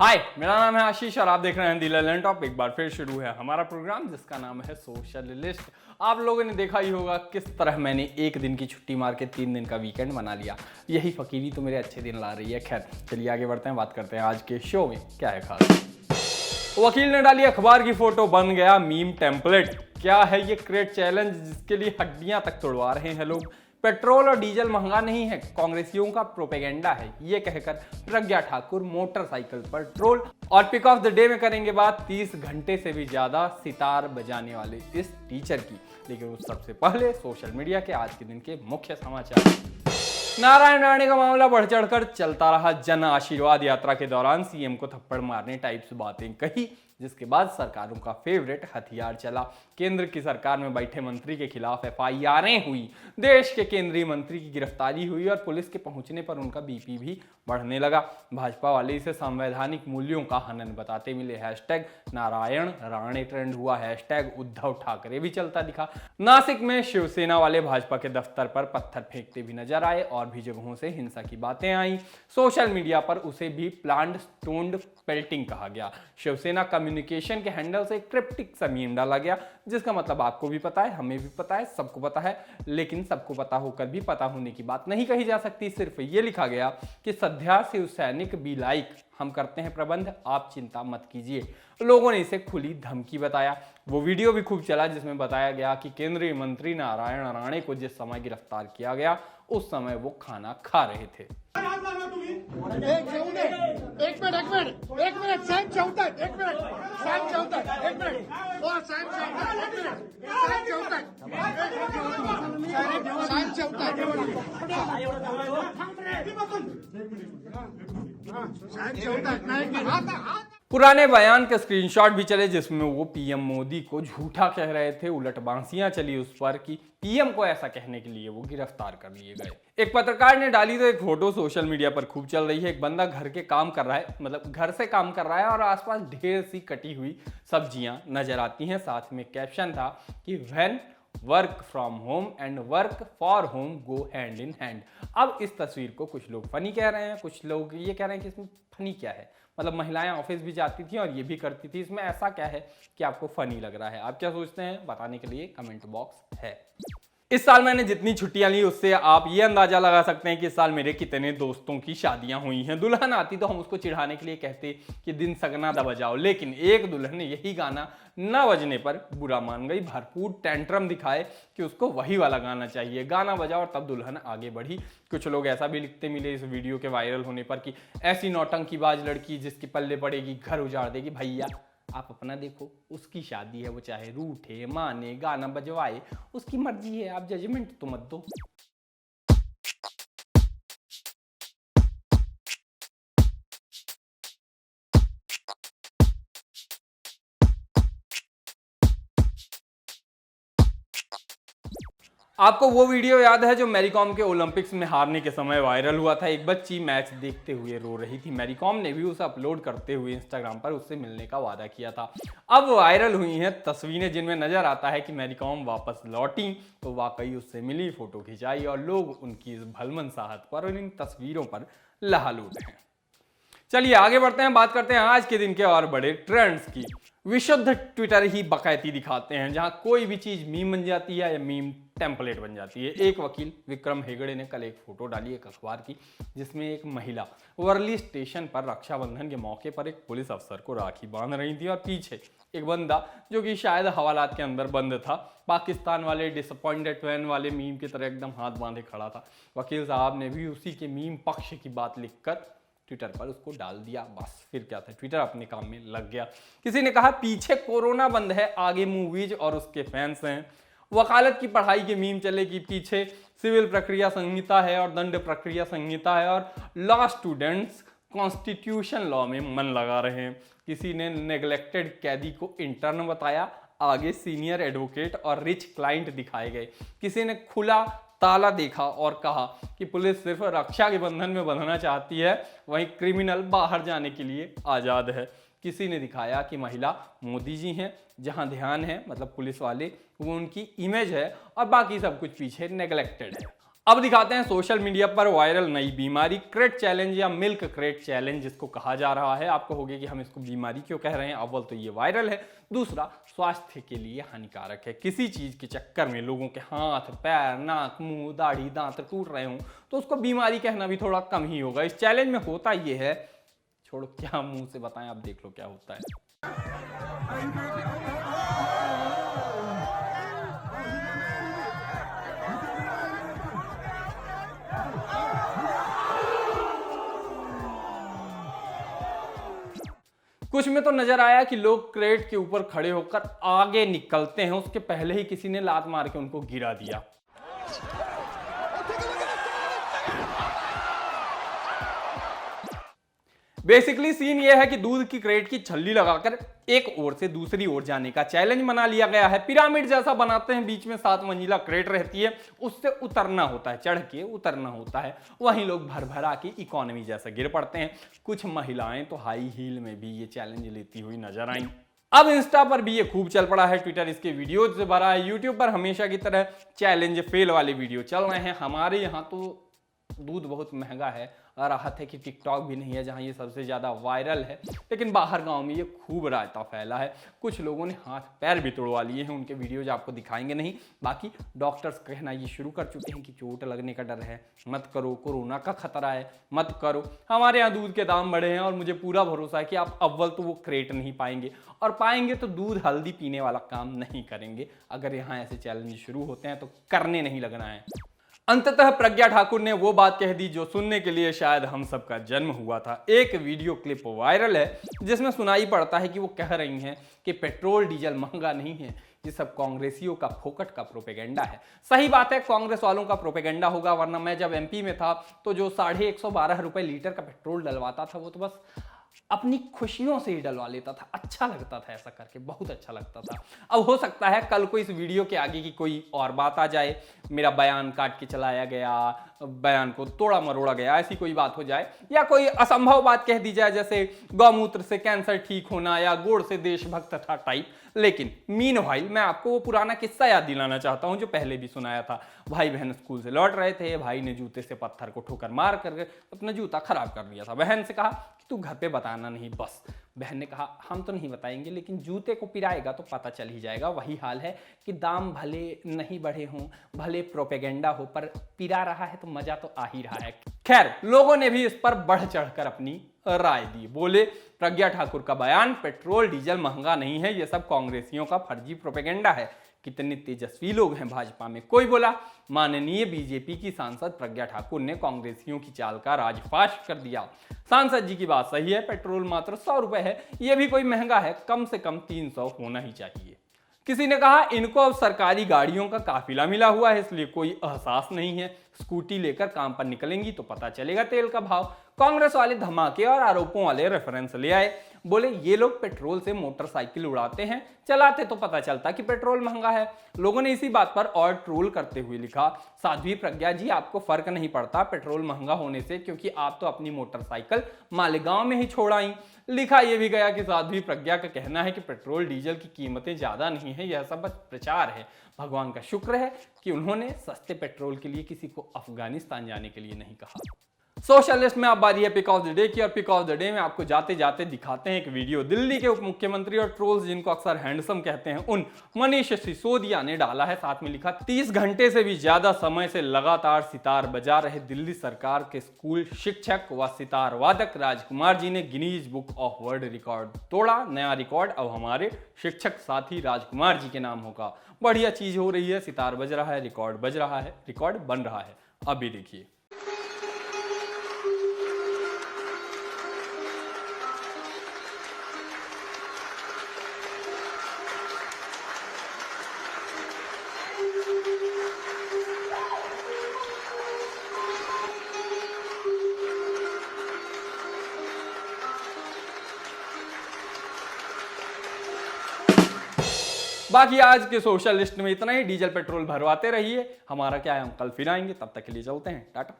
हाय, मेरा नाम है आशीष और आप देख रहे हैं दी लेजेंड टॉप। एक बार फिर शुरू है हमारा प्रोग्राम जिसका नाम है सोशल लिस्ट। आप लोगों ने देखा ही होगा किस तरह मैंने एक दिन की छुट्टी मार के 3 दिन का वीकेंड बना लिया। यही फकीरी तो मेरे अच्छे दिन ला रही है। खैर चलिए आगे बढ़ते हैं, बात करते हैं आज के शो में क्या है खास। वकील ने डाली अखबार की फोटो, बन गया मीम टेम्पलेट। क्या है ये क्रेट चैलेंज जिसके लिए हड्डियां तक तोड़वा रहे हैं लोग। पेट्रोल और डीजल महंगा नहीं है, कांग्रेसियों का प्रोपेगेंडा है, ये कहकर प्रज्ञा ठाकुर मोटरसाइकिल पर ट्रोल। और पिक ऑफ द डे में करेंगे बात 30 घंटे से भी ज्यादा सितार बजाने वाले इस टीचर की। लेकिन उस सबसे पहले सोशल मीडिया के आज के दिन के मुख्य समाचार। नारायण राणे का मामला बढ़ चढ़कर चलता रहा। जन आशीर्वाद यात्रा के दौरान सीएम को थप्पड़ मारने टाइप्स बातें कही, जिसके बाद सरकारों का फेवरेट हथियार चला। केंद्र की सरकार में बैठे मंत्री के खिलाफ एफआईआरें हुई, देश के केंद्रीय मंत्री की गिरफ्तारी हुई और पुलिस के पहुंचने पर उनका बीपी भी बढ़ने लगा। भाजपा वाले इसे संवैधानिक मूल्यों का हनन बताते मिले। हैशटैग नारायण राणे ट्रेंड हुआ, हैशटैग उद्धव ठाकरे भी चलता दिखा। नासिक में शिवसेना वाले भाजपा के दफ्तर पर पत्थर फेंकते भी नजर आए और भी जगहों से हिंसा की बातें आई। सोशल मीडिया पर उसे भी प्लांड स्टोन्ड पेल्टिंग कहा गया। शिवसेना कम्युनिकेशन के हैंडल से क्रिप्टिक सा मीम डाला गया, जिसका मतलब आपको भी पता है, हमें भी पता है, सबको पता है। लेकिन सबको पता होकर भी पता होने की बात नहीं कही जा सकती। सिर्फ ये लिखा गया कि सध्या शिव सैनिक बी लाइक, हम करते हैं प्रबंध, आप चिंता मत कीजिए। लोगों ने इसे खुली धमकी बताया। वो वीडियो भी खूब चला जिसमें बताया गया कि केंद्रीय मंत्री नारायण राणे को जिस समय गिरफ्तार किया गया उस समय वो खाना खा रहे थे। एक मिनट साहेब जेवतात, एक मिनिट साहेब जेवतात, एक मिनिट ओ साहेब जेवतात, एक मिनिट साहेब जेवतात, साहेब जेवतात, साहेब जेवतात नाही। पुराने बयान के स्क्रीनशॉट भी चले जिसमें वो पीएम मोदी को झूठा कह रहे थे। उलट बांसियां चली उस पर कि पीएम को ऐसा कहने के लिए वो गिरफ्तार कर लिए गए। एक पत्रकार ने डाली तो एक फोटो सोशल मीडिया पर खूब चल रही है। एक बंदा घर के काम कर रहा है, मतलब घर से काम कर रहा है और आसपास ढेर सी कटी हुई सब्जियां नजर आती हैं। साथ में कैप्शन था कि when work from home and work for home go hand in hand. अब इस तस्वीर को कुछ लोग फनी कह रहे हैं, कुछ लोग ये कह रहे हैं कि इसमें फनी क्या है। मतलब महिलाएं ऑफिस भी जाती थी और ये भी करती थी, इसमें ऐसा क्या है कि आपको फनी लग रहा है। आप क्या सोचते हैं बताने के लिए कमेंट बॉक्स है। इस साल मैंने जितनी छुट्टियां ली उससे आप ये अंदाजा लगा सकते हैं कि इस साल मेरे कितने दोस्तों की शादियां हुई हैं। दुल्हन आती तो हम उसको चिढ़ाने के लिए कहते कि दिन सगना दा बजाओ, लेकिन एक दुल्हन ने यही गाना न बजने पर बुरा मान गई। भरपूर टेंट्रम दिखाए कि उसको वही वाला गाना चाहिए, गाना बजाओ और तब दुल्हन आगे बढ़ी। कुछ लोग ऐसा भी लिखते मिले इस वीडियो के वायरल होने पर कि ऐसी नौटंकीबाज लड़की जिसकी पल्ले पड़ेगी घर उजाड़ देगी। भैया आप अपना देखो, उसकी शादी है, वो चाहे रूठे माने गाना बजवाए, उसकी मर्जी है, आप जजमेंट तो मत दो। आपको वो वीडियो याद है जो मैरी कॉम के ओलंपिक्स में हारने के समय वायरल हुआ था। एक बच्ची मैच देखते हुए रो रही थी। मैरी कॉम ने भी उसे अपलोड करते हुए इंस्टाग्राम पर उससे मिलने का वादा किया था। अब वायरल हुई हैं तस्वीरें जिनमें नजर आता है कि मैरी कॉम वापस लौटी तो वाकई उससे मिली, फोटो खिंचाई और लोग उनकी इस भलमन साहत पर और इन तस्वीरों पर लहालूट हैं। चलिए आगे बढ़ते हैं, बात करते हैं आज के दिन के और बड़े ट्रेंड्स की। विशुद्ध ट्विटर ही बकैती दिखाते हैं, जहां कोई भी चीज मीम बन जाती है या मीम टेम्पलेट बन जाती है। एक वकील विक्रम हेगड़े ने कल एक फोटो डाली एक अखबार की, जिसमें एक महिला वर्ली स्टेशन पर रक्षाबंधन के मौके पर एक पुलिस अफसर को राखी बांध रही थी और पीछे एक बंदा जो कि शायद हवालात के अंदर बंद था, पाकिस्तान वाले डिसअपॉइंटेड मैन वाले मीम की तरह एकदम हाथ बांधे खड़ा था। वकील साहब ने भी उसी के मीम पक्ष की बात लिखकर ट्विटर पर उसको डाल दिया। बस फिर क्या था, ट्विटर अपने काम में लग गया। किसी ने कहा पीछे कोरोना बंद है, आगे मूवीज और उसके फैंस हैं। वकालत की पढ़ाई के मीम चले कि पीछे सिविल प्रक्रिया संहिता है और दंड प्रक्रिया संहिता है और लॉ स्टूडेंट्स कॉन्स्टिट्यूशन लॉ में मन लगा रहे हैं। किसी ने नेग्लेक्टेड कैदी को इंटर्न बताया, आगे सीनियर एडवोकेट और रिच क्लाइंट दिखाए गए। किसी ने खुला ताला देखा और कहा कि पुलिस सिर्फ रक्षा के बंधन में बंधना चाहती है, वहीं क्रिमिनल बाहर जाने के लिए आज़ाद है। किसी ने दिखाया कि महिला मोदी जी हैं, जहां ध्यान है मतलब पुलिस वाले वो उनकी इमेज है और बाकी सब कुछ पीछे नेग्लेक्टेड है। अब दिखाते हैं सोशल मीडिया पर वायरल नई बीमारी क्रेट चैलेंज या मिल्क क्रेट चैलेंज जिसको कहा जा रहा है। आपको होगी कि हम इसको बीमारी क्यों कह रहे हैं। अव्वल तो ये वायरल है, दूसरा स्वास्थ्य के लिए हानिकारक है। किसी चीज के चक्कर में लोगों के हाथ, पैर, नाक, मुंह, दाढ़ी, दांत टूट रहे हों तो उसको बीमारी कहना भी थोड़ा कम ही होगा। इस चैलेंज में होता ये है, छोड़ो क्या मुंह से बताएं, आप देख लो क्या होता है। कुछ में तो नजर आया कि लोग क्रेट के ऊपर खड़े होकर आगे निकलते हैं, उसके पहले ही किसी ने लात मार के उनको गिरा दिया। बेसिकली सीन ये है कि दूध की क्रेट की छल्ली लगाकर एक ओर से दूसरी ओर जाने का चैलेंज बना लिया गया है। पिरामिड जैसा बनाते हैं, बीच में 7 मंजिला क्रेट रहती है, उससे उतरना होता है, चढ़ के उतरना होता है। वहीं लोग भर भरा के इकोनॉमी जैसा गिर पड़ते हैं। कुछ महिलाएं तो हाई हील में भी ये चैलेंज लेती हुई नजर आई। अब इंस्टा पर भी ये खूब चल पड़ा है, ट्विटर इसके वीडियोज से भरा है, यूट्यूब पर हमेशा की तरह चैलेंज फेल वाले वीडियो चल रहे हैं। हमारे यहाँ तो दूध बहुत महंगा है और राहत है कि टिकटॉक भी नहीं है जहां ये सबसे ज्यादा वायरल है, लेकिन बाहर गांव में ये खूब रायता फैला है। कुछ लोगों ने हाथ पैर भी तोड़वा लिए हैं, उनके वीडियोज आपको दिखाएंगे नहीं। बाकी डॉक्टर्स कहना ये शुरू कर चुके हैं कि चोट लगने का डर है, मत करो, कोरोना का खतरा है, मत करो। हमारे यहाँ दूध के दाम बढ़े हैं और मुझे पूरा भरोसा है कि आप अव्वल तो वो क्रेट नहीं पाएंगे, और पाएंगे तो दूध हल्दी पीने वाला काम नहीं करेंगे। अगर यहाँ ऐसे चैलेंज शुरू होते हैं तो करने नहीं लगना है। अंततः प्रज्ञा ठाकुर ने वो बात कह दी जो सुनने के लिए शायद हम सबका जन्म हुआ था। एक वीडियो क्लिप वायरल है जिसमें सुनाई पड़ता है कि वो कह रही हैं कि पेट्रोल डीजल महंगा नहीं है, ये सब कांग्रेसियों का फोकट का प्रोपेगेंडा है। सही बात है, कांग्रेस वालों का प्रोपेगेंडा होगा, वरना मैं जब एमपी में था तो जो 112 रुपए लीटर का पेट्रोल डलवाता था वो तो बस अपनी खुशियों से ही डलवा लेता था। अच्छा लगता था ऐसा करके, बहुत अच्छा लगता था। अब हो सकता है कल को इस वीडियो के आगे की कोई और बात आ जाए, मेरा बयान काट के चलाया गया, बयान को तोड़ा मरोड़ा गया, ऐसी कोई बात हो जाए, या कोई असंभव बात कह दी जाए जैसे गौमूत्र से कैंसर ठीक होना या गुड़ से देशभक्त था टाइप। लेकिन मीनवाइल मैं आपको वो पुराना किस्सा याद दिलाना चाहता हूं जो पहले भी सुनाया था। भाई बहन स्कूल से लौट रहे थे, भाई ने जूते से पत्थर को ठोकर मार कर अपना जूता खराब कर लिया था। बहन से कहा कि तू घर पे बताना नहीं बस। बहन ने कहा हम तो नहीं बताएंगे, लेकिन जूते को पिराएगा तो पता चल ही जाएगा। वही हाल है कि दाम भले नहीं बढ़े हों, भले प्रोपेगेंडा हो, पर पिरा रहा है तो मजा तो आ ही रहा है। खैर, लोगों ने भी इस पर बढ़ चढ़कर अपनी राय दी। बोले प्रज्ञा ठाकुर का बयान पेट्रोल डीजल महंगा नहीं है, यह सब कांग्रेसियों का फर्जी प्रोपेगेंडा है। कितने तेजस्वी लोग हैं भाजपा में। कोई बोला माननीय बीजेपी की सांसद प्रज्ञा ठाकुर ने कांग्रेसियों की चाल का राजफाश कर दिया। सांसद जी की बात सही है, पेट्रोल मात्र 100 रुपए है, यह भी कोई महंगा है, कम से कम 300 होना ही चाहिए। किसी ने कहा इनको अब सरकारी गाड़ियों का काफिला मिला हुआ है इसलिए कोई एहसास नहीं है, स्कूटी लेकर काम पर निकलेंगी तो पता चलेगा तेल का भाव। कांग्रेस वाले धमाके और आरोपों वाले रेफरेंस ले आए। बोले ये लोग पेट्रोल से मोटरसाइकिल उड़ाते हैं, चलाते तो पता चलता कि पेट्रोल महंगा है। लोगों ने इसी बात पर और ट्रोल करते हुए लिखा साध्वी प्रज्ञा जी आपको फर्क नहीं पड़ता पेट्रोल महंगा होने से, क्योंकि आप तो अपनी मोटरसाइकिल मालेगांव में ही छोड़ आई। लिखा यह भी गया कि साध्वी प्रज्ञा का कहना है कि पेट्रोल डीजल की कीमतें ज्यादा नहीं है, यह सब बस प्रचार है। भगवान का शुक्र है कि उन्होंने सस्ते पेट्रोल के लिए किसी को अफगानिस्तान जाने के लिए नहीं कहा। सोशलिस्ट में अब बारी है पिक ऑफ द डे की, और पिक ऑफ द डे में आपको जाते जाते दिखाते हैं एक वीडियो। दिल्ली के उप मुख्यमंत्री और ट्रोल्स जिनको अक्सर हैंडसम कहते हैं उन मनीष सिसोदिया ने डाला है। साथ में लिखा 30 घंटे से भी ज्यादा समय से लगातार सितार बजा रहे दिल्ली सरकार के स्कूल शिक्षक व सितार वादक राजकुमार जी ने Guinness book of world record तोड़ा। नया रिकॉर्ड अब हमारे शिक्षक साथी राजकुमार जी के नाम होगा। बढ़िया चीज हो रही है, सितार बज रहा है, रिकॉर्ड बज रहा है, रिकॉर्ड बन रहा है। अभी देखिए। बाकी आज के सोशल लिस्ट में इतना ही। डीजल पेट्रोल भरवाते रहिए, हमारा क्या है, हम कल फिर आएंगे। तब तक के लिए चलते हैं, टाटा।